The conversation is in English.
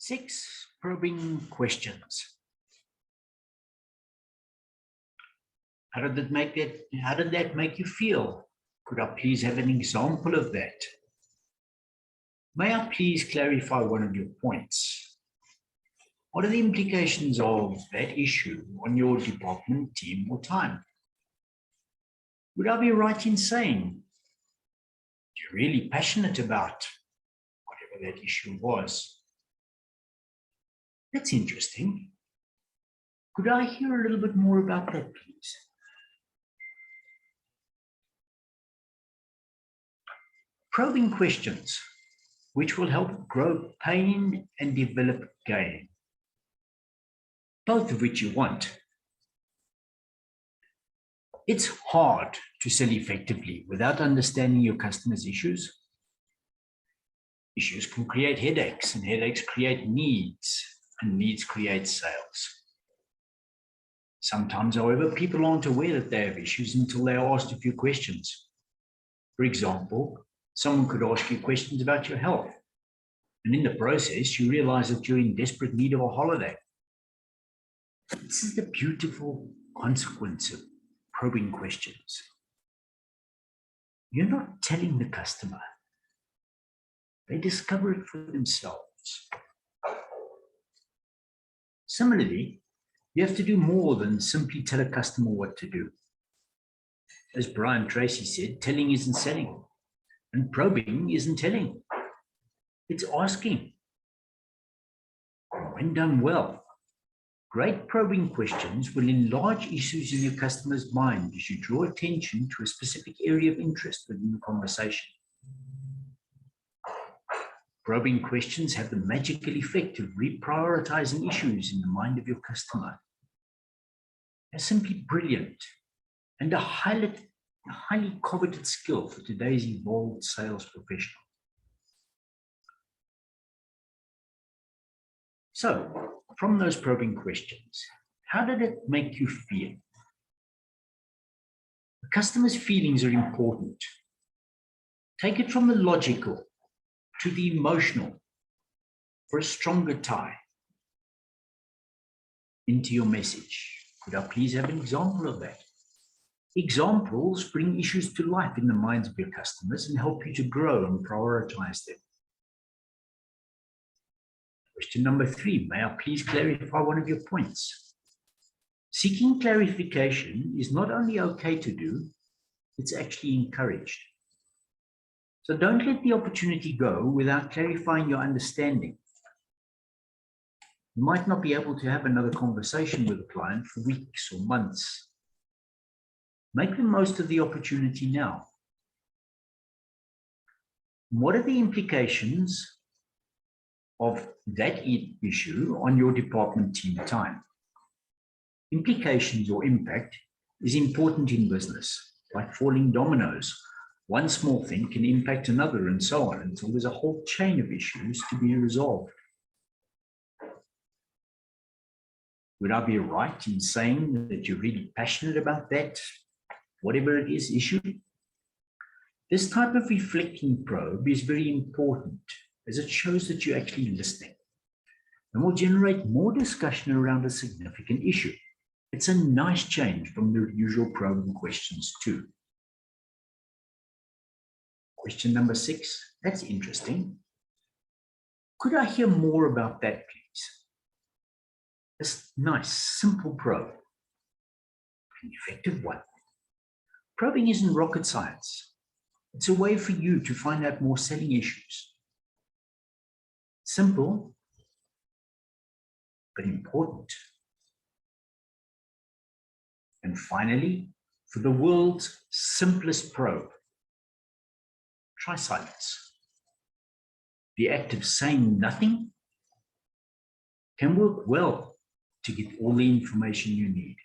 6, probing questions. How did that make you feel? Could I please have an example of that? May I please clarify one of your points? What are the implications of that issue on your department, team, or time? Would I be right in saying you're really passionate about whatever that issue was? That's interesting. Could I hear a little bit more about that, please? Probing questions, which will help grow pain and develop gain, both of which you want. It's hard to sell effectively without understanding your customers' issues. Issues can create headaches, and headaches create needs, and needs create sales. Sometimes, however, people aren't aware that they have issues until they are asked a few questions. For example, someone could ask you questions about your health, and in the process, you realize that you're in desperate need of a holiday. This is the beautiful consequence of probing questions. You're not telling the customer. They discover it for themselves. Similarly, you have to do more than simply tell a customer what to do. As Brian Tracy said, telling isn't selling, and probing isn't telling. It's asking. When done well, great probing questions will enlarge issues in your customer's mind as you draw attention to a specific area of interest within the conversation. Probing questions have the magical effect of reprioritizing issues in the mind of your customer. They're simply brilliant and a highly coveted skill for today's evolved sales professional. So, from those probing questions, how did it make you feel? The customer's feelings are important. Take it from the logical to the emotional for a stronger tie into your message. Could I please have an example of that? Examples bring issues to life in the minds of your customers and help you to grow and prioritize them. Question number 3, may I please clarify one of your points? Seeking clarification is not only okay to do, it's actually encouraged. So don't let the opportunity go without clarifying your understanding. You might not be able to have another conversation with a client for weeks or months. Make the most of the opportunity now. What are the implications of that issue on your department team time? Implications or impact is important in business, like falling dominoes. One small thing can impact another and so on until there's a whole chain of issues to be resolved. Would I be right in saying that you're really passionate about that, whatever it is, issue? This type of reflecting probe is very important as it shows that you're actually listening and will generate more discussion around a significant issue. It's a nice change from the usual probing questions too. Question number 6, that's interesting. Could I hear more about that, please? This nice, simple probe, an effective one. Probing isn't rocket science. It's a way for you to find out more selling issues. Simple, but important. And finally, for the world's simplest probe, try silence. The act of saying nothing can work well to get all the information you need.